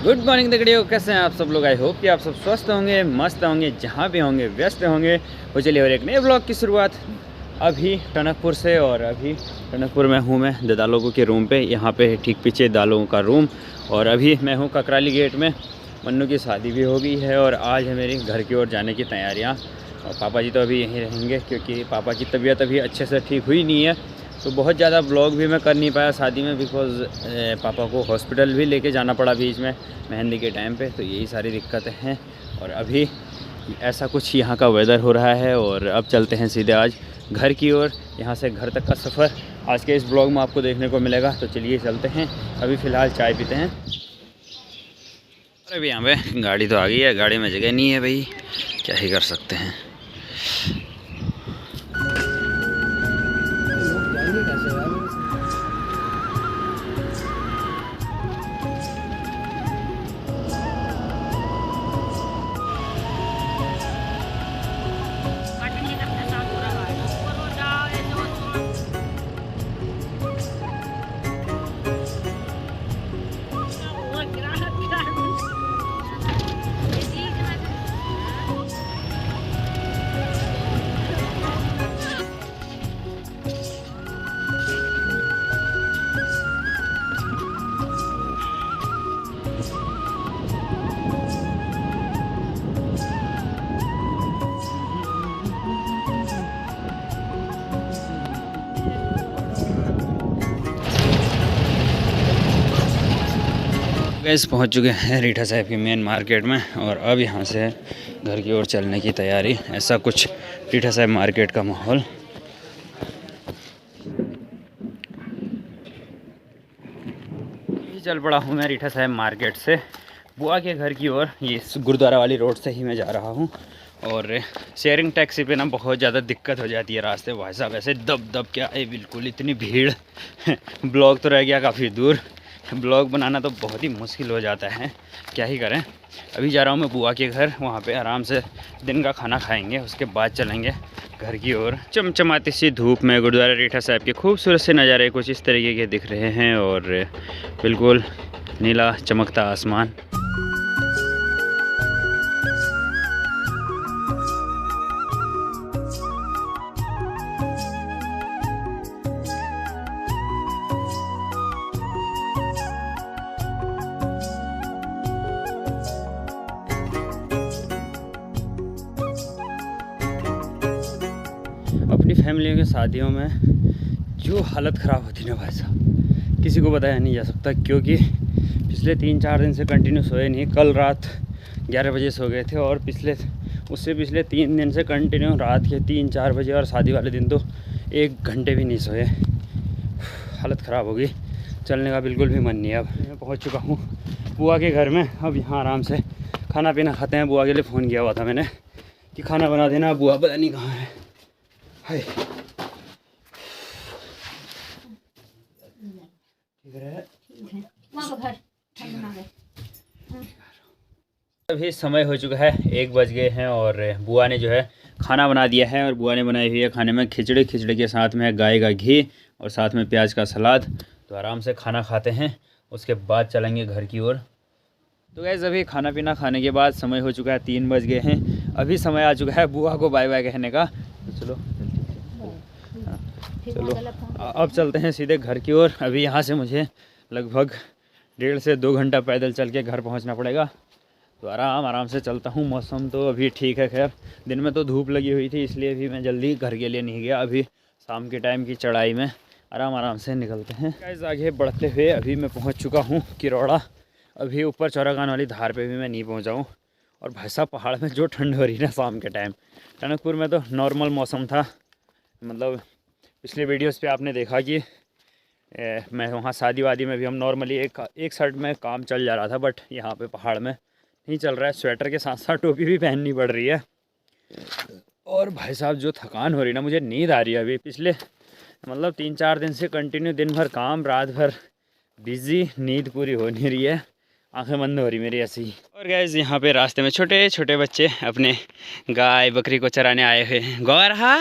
Good morning दगड़ियों, कैसे हैं आप सब लोग। आई होप कि आप सब स्वस्थ होंगे, मस्त होंगे, जहाँ भी होंगे व्यस्त होंगे। तो चलिए और एक नए ब्लॉग की शुरुआत अभी टनकपुर से। और अभी टनकपुर में हूँ मैं दादा लोगों के रूम पे, यहाँ पे ठीक पीछे दादा लोगों का रूम। और अभी मैं हूँ ककराली गेट में। मन्नू की शादी भी हो गई है और आज है मेरी घर की ओर जाने की तैयारियाँ। और पापा जी तो अभी यहीं रहेंगे क्योंकि पापा की तबीयत अभी अच्छे से ठीक हुई नहीं है। तो बहुत ज़्यादा ब्लॉग भी मैं कर नहीं पाया शादी में, बिकॉज़ पापा को हॉस्पिटल भी लेके जाना पड़ा बीच में मेहंदी के टाइम पे। तो यही सारी दिक्कतें हैं। और अभी ऐसा कुछ यहाँ का वेदर हो रहा है। और अब चलते हैं सीधे आज घर की ओर। यहाँ से घर तक का सफ़र आज के इस ब्लॉग में आपको देखने को मिलेगा। तो चलिए चलते हैं। अभी फ़िलहाल चाय पीते हैं। और अभी यहाँ पे गाड़ी तो आ गई है, गाड़ी में जगह नहीं है भाई, क्या ही कर सकते हैं। गैस पहुंच चुके हैं रीठा साहब की मेन मार्केट में। और अब यहाँ से घर की ओर चलने की तैयारी। ऐसा कुछ रीठा साहब मार्केट का माहौल। चल पड़ा हूँ मैं रीठा साहब मार्केट से बुआ के घर की ओर। ये गुरुद्वारा वाली रोड से ही मैं जा रहा हूँ। और शेयरिंग टैक्सी पे ना बहुत ज़्यादा दिक्कत हो जाती है रास्ते। भाई साहब ऐसे दब दब क्या है, बिल्कुल इतनी भीड़ ब्लॉग तो रह गया काफ़ी दूर। ब्लॉग बनाना तो बहुत ही मुश्किल हो जाता है, क्या ही करें। अभी जा रहा हूँ मैं बुआ के घर, वहाँ पे आराम से दिन का खाना खाएंगे, उसके बाद चलेंगे घर की ओर। चमचमाती सी धूप में गुरुद्वारा रीठा साहब के खूबसूरत से नज़ारे कुछ इस तरीके के दिख रहे हैं। और बिल्कुल नीला चमकता आसमान। अपनी फैमिली के शादियों में जो हालत ख़राब होती है ना भाई साहब, किसी को बताया नहीं जा सकता। क्योंकि पिछले 3-4 दिन से कंटिन्यू सोए नहीं। कल रात 11 बजे सो गए थे और उससे पिछले 3 दिन से कंटिन्यू रात के 3-4 बजे। और शादी वाले दिन तो 1 घंटे भी नहीं सोए। हालत ख़राब हो गई, चलने का बिल्कुल भी मन नहीं है। अब मैं पहुँच चुका हूँ बुआ के घर में। अब यहाँ आराम से खाना पीना खाते हैं। बुआ के लिए फ़ोन किया हुआ था मैंने कि खाना बना देना। बुआ पता नहीं कहाँ है। हाय अभी समय हो चुका है, 1 बज गए हैं। और बुआ ने जो है खाना बना दिया है। और बुआ ने बनाई हुई है खाने में खिचड़ी के साथ में गाय का घी और साथ में प्याज का सलाद। तो आराम से खाना खाते हैं, उसके बाद चलेंगे घर की ओर। तो गैस अभी खाना पीना खाने के बाद समय हो चुका है, 3 बज गए हैं। अभी समय आ चुका है बुआ को बाय बाय कहने का। तो चलो चलो अब चलते हैं सीधे घर की ओर। अभी यहाँ से मुझे लगभग 1.5 से 2 घंटा पैदल चल के घर पहुँचना पड़ेगा। तो आराम से चलता हूँ। मौसम तो अभी ठीक है, खैर दिन में तो धूप लगी हुई थी, इसलिए भी मैं जल्दी घर के लिए नहीं गया। अभी शाम के टाइम की चढ़ाई में आराम से निकलते हैं। गाइस आगे बढ़ते हुए अभी मैं पहुँच चुका हूँ किरौड़ा। अभी ऊपर चौरागान वाली धार पे भी मैं नहीं पहुँचा हूँ। और भाई साहब पहाड़ में जो ठंड हो रही है ना शाम के टाइम। टनकपुर में तो नॉर्मल मौसम था, मतलब पिछले वीडियोस पे आपने देखा कि मैं वहाँ शादी वादी में भी हम नॉर्मली एक साइड में काम चल जा रहा था। बट यहाँ पे पहाड़ में नहीं चल रहा है। स्वेटर के साथ साथ टोपी भी पहननी पड़ रही है। और भाई साहब जो थकान हो रही है ना, मुझे नींद आ रही है अभी। पिछले मतलब 3-4 दिन से कंटिन्यू दिन भर काम, रात भर बिज़ी, नींद पूरी हो नहीं रही है, आंखें बंद हो रही मेरी ऐसी ही। और गाइस यहाँ पे रास्ते में छोटे छोटे बच्चे अपने गाय बकरी को चराने आए हुए हैं। गौर हा,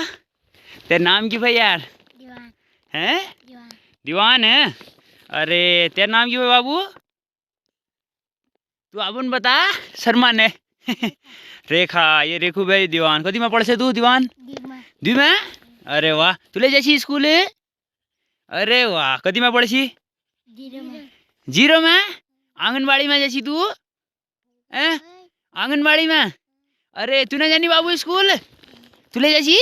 तेरा नाम क्यों भाई यार? दीवान है? दीवान है। अरे तेरा नाम क्यों है बाबू? तू अपन बता शर्मा ने रेखा ये रेखू भाई दीवान कदी में पढ़से तू दीवान दी में अरे वाह तुले जैसी स्कूल है अरे वाह कदी में पढ़सी जीरो में आंगनबाड़ी में जैसी तू आंगनबाड़ी में अरे तू ना जानी बाबू स्कूल तुले जैसी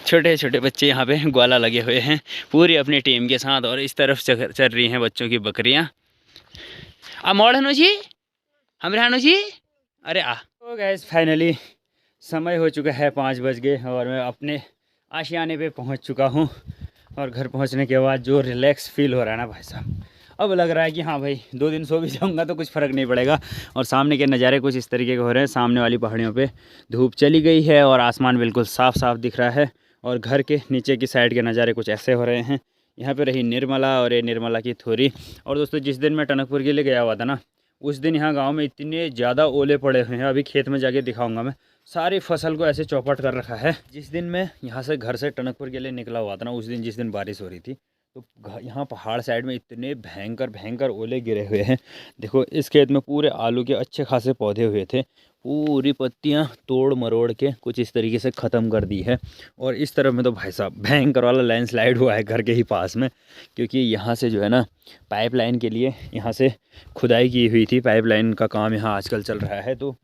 छोटे छोटे बच्चे यहाँ पे ग्वाला लगे हुए हैं पूरी अपनी टीम के साथ और इस तरफ चल रही हैं बच्चों की बकरियाँ आ मोड़ हनो जी हम रहनो जी अरे आ तो गैस फाइनली समय हो चुका है 5 बज गए और मैं अपने आशियाने पे पहुँच चुका हूँ और घर पहुँचने के बाद जो रिलैक्स फील हो रहा है ना भाई साहब अब लग रहा है कि हाँ भाई 2 दिन सो भी जाऊँगा तो कुछ फ़र्क नहीं पड़ेगा। और सामने के नज़ारे कुछ इस तरीके के हो रहे हैं। सामने वाली पहाड़ियों पे धूप चली गई है और आसमान बिल्कुल साफ़ साफ़ दिख रहा है और घर के नीचे की साइड के नज़ारे कुछ ऐसे हो रहे हैं। यहाँ पे रही निर्मला और ये निर्मला की थोरी। और दोस्तों जिस दिन मैं टनकपुर के लिए गया हुआ था ना उस दिन यहाँ गांव में इतने ज़्यादा ओले पड़े हुए हैं। अभी खेत में जाके दिखाऊंगा मैं सारी फसल को ऐसे चौपट कर रखा है। जिस दिन मैं यहाँ से घर से टनकपुर के लिए निकला हुआ था ना उस दिन जिस दिन बारिश हो रही थी तो यहाँ पहाड़ साइड में इतने भयंकर भयंकर ओले गिरे हुए हैं। देखो इस खेत में पूरे आलू के अच्छे खासे पौधे हुए थे पूरी पत्तियाँ तोड़ मरोड़ के कुछ इस तरीके से ख़त्म कर दी है। और इस तरफ में तो भाई साहब भयंकर वाला लैंडस्लाइड हुआ है घर के ही पास में क्योंकि यहाँ से जो है ना पाइपलाइन के लिए यहाँ से खुदाई की हुई थी। पाइपलाइन का काम यहाँ आजकल चल रहा है तो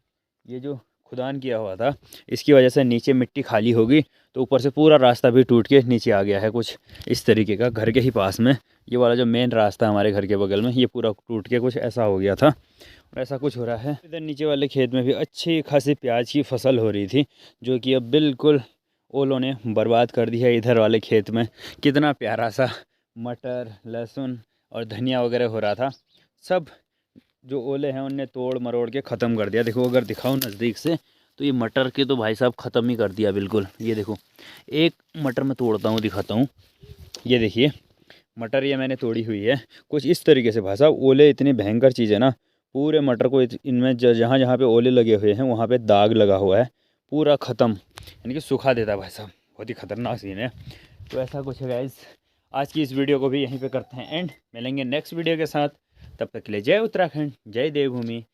ये जो खुदान किया हुआ था इसकी वजह से नीचे मिट्टी खाली होगी तो ऊपर से पूरा रास्ता भी टूट के नीचे आ गया है कुछ इस तरीके का। घर के ही पास में ये वाला जो मेन रास्ता है हमारे घर के बगल में ये पूरा टूट के कुछ ऐसा हो गया था और ऐसा कुछ हो रहा है। इधर नीचे वाले खेत में भी अच्छी खासी प्याज की फसल हो रही थी जो कि अब बिल्कुल ओलों ने बर्बाद कर दी है। इधर वाले खेत में कितना प्यारा सा मटर लहसुन और धनिया वगैरह हो रहा था सब जो ओले हैं उनने तोड़ मरोड़ के ख़त्म कर दिया। देखो अगर दिखाऊं नज़दीक से तो ये मटर के तो भाई साहब ख़त्म ही कर दिया बिल्कुल। ये देखो एक मटर मैं तोड़ता हूँ दिखाता हूँ। ये देखिए मटर ये मैंने तोड़ी हुई है कुछ इस तरीके से। भाई साहब ओले इतनी भयंकर चीज़ है ना पूरे मटर को इनमें जहाँ जहाँ पे ओले लगे हुए हैं वहाँ पे दाग लगा हुआ है पूरा ख़त्म यानी कि सुखा देता है भाई साहब। बहुत ही ख़तरनाक सीन है। तो ऐसा कुछ है गाइस। आज की इस वीडियो को भी यहीं पे करते हैं एंड। मिलेंगे नेक्स्ट वीडियो के साथ। तब तक के लिए जय उत्तराखंड जय देवभूमि